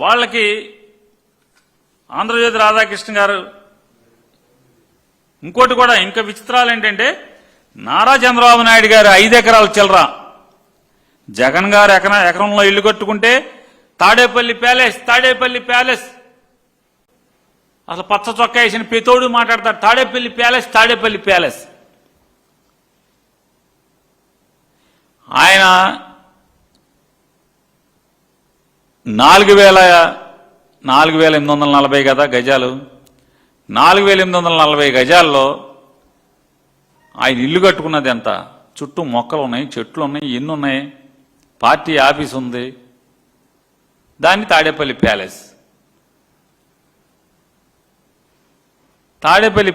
వాళ్ళకి ఆంధ్రజ్యోతి రాధాకృష్ణ గారు ఇంకోటి కూడా ఇంకా విచిత్రాలు ఏంటంటే నారా చంద్రబాబు నాయుడు గారు 5 ఎకరాలు చిల్లరా, జగన్ గారు ఎకరంలో ఇల్లు కట్టుకుంటే తాడేపల్లి ప్యాలెస్ అసలు పచ్చ చొక్కా వేసిన పెతోడు మాట్లాడతాడు తాడేపల్లి ప్యాలెస్. ఆయన 4,840 కదా గజాలు, 4,840 గజాల్లో ఆయన ఇల్లు కట్టుకున్నది ఎంత? చుట్టూ మొక్కలు ఉన్నాయి, చెట్లు ఉన్నాయి, ఎన్ని ఉన్నాయి, పార్టీ ఆఫీస్ ఉంది, దాన్ని తాడేపల్లి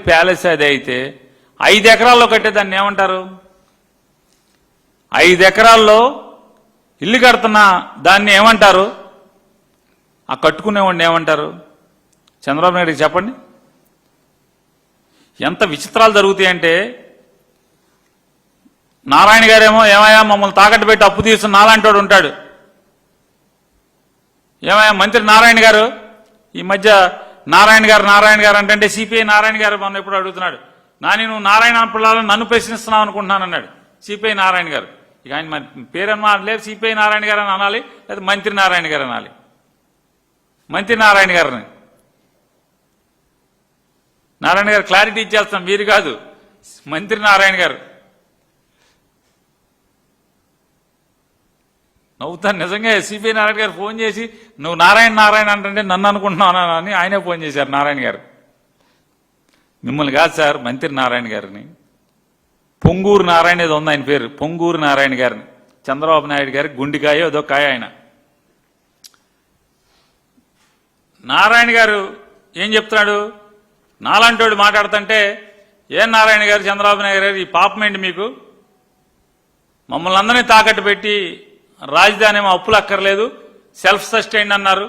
ప్యాలెస్ అది అయితే 5 ఎకరాల్లో కట్టే దాన్ని ఏమంటారు? 5 ఎకరాల్లో ఇల్లు కడుతున్నా దాన్ని ఏమంటారు? ఆ కట్టుకునేవాడిని ఏమంటారు? చంద్రబాబు నాయుడికి చెప్పండి. ఎంత విచిత్రాలు జరుగుతాయంటే, నారాయణ గారేమో ఏమయ్యా మమ్మల్ని తాకట్టు పెట్టి అప్పు తీస్తున్న నాలాంటోడు ఉంటాడు. ఏమయ్యా మంత్రి నారాయణ గారు, ఈ మధ్య నారాయణ గారు అంటే సిపిఐ నారాయణ గారు మొన్న ఎప్పుడు అడుగుతున్నాడు, నువ్వు నారాయణ పిల్లలను నన్ను ప్రశ్నిస్తున్నావు అనుకుంటున్నాను అన్నాడు సిపిఐ నారాయణ గారు. ఇక ఆయన మరి పేరన్నా లేదు, సిపిఐ నారాయణ గారు అని అనాలి, లేదా మంత్రి నారాయణ గారు అనాలి. మంత్రి నారాయణ గారిని క్లారిటీ ఇచ్చేస్తాం, మీరు కాదు, మంత్రి నారాయణ గారు. నవ్వుతాను నిజంగా. సిపిఐ నారాయణ గారు ఫోన్ చేసి నువ్వు నారాయణ అంటే నన్ను అనుకుంటున్నావు అని ఆయనే ఫోన్ చేశారు నారాయణ గారు. మిమ్మల్ని కాదు సార్, మంత్రి నారాయణ గారిని. పొంగూరు నారాయణ ఏదో ఉంది ఆయన పేరు, పొంగూరు నారాయణ గారిని. చంద్రబాబు నాయుడు గారి గుండికాయ ఏదో కాయ ఆయన. నారాయణ గారు ఏం చెప్తున్నాడు? నాలాంటోడు మాట్లాడుతుంటే, ఏం నారాయణ గారు, చంద్రబాబు నాయుడు గారు, ఈ పాపం ఏంటి మీకు? మమ్మల్ని అందరినీ తాకట్టు పెట్టి రాజధాని ఏమో అప్పులు అక్కర్లేదు, సెల్ఫ్ సస్టైన్డ్ అన్నారు,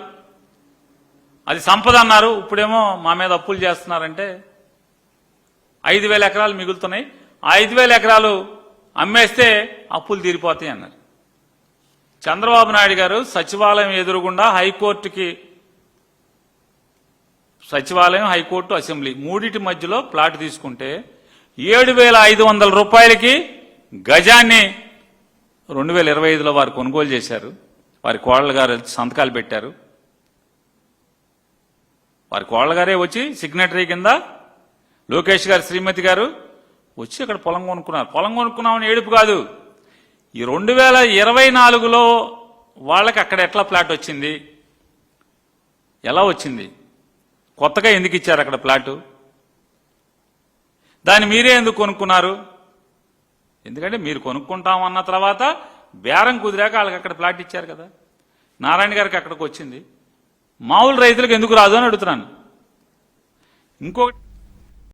అది సంపద అన్నారు, ఇప్పుడేమో మా మీద అప్పులు చేస్తున్నారంటే 5,000 ఎకరాలు మిగులుతున్నాయి, ఆ 5,000 ఎకరాలు అమ్మేస్తే అప్పులు తీరిపోతాయి అన్నారు. చంద్రబాబు నాయుడు గారు సచివాలయం ఎదురుగుండా సచివాలయం, హైకోర్టు, అసెంబ్లీ మూడింటి మధ్యలో ప్లాట్ తీసుకుంటే 7,500 రూపాయలకి గజాన్ని 2025లో వారు కొనుగోలు చేశారు. వారి కోడలు గారు సంతకాలు పెట్టారు. వారి కోడలు గారే వచ్చి సిగ్నేటరీ కింద లోకేష్ గారు, శ్రీమతి గారు వచ్చి అక్కడ పొలం కొనుక్కున్నారు. పొలం కొనుక్కున్నామని ఏడుపు కాదు. ఈ 2024లో వాళ్ళకి అక్కడ ఎట్లా ప్లాట్ వచ్చింది, ఎలా వచ్చింది, కొత్తగా ఎందుకు ఇచ్చారు అక్కడ ప్లాటు, దాన్ని మీరే ఎందుకు కొనుక్కున్నారు? ఎందుకంటే మీరు కొనుక్కుంటామన్న తర్వాత బేరం కుదిరాక వాళ్ళకి అక్కడ ప్లాట్ ఇచ్చారు కదా. నారాయణ గారికి అక్కడికి వచ్చింది, మామూలు రైతులకు ఎందుకు రాదు అని అడుగుతున్నాను. ఇంకొకటి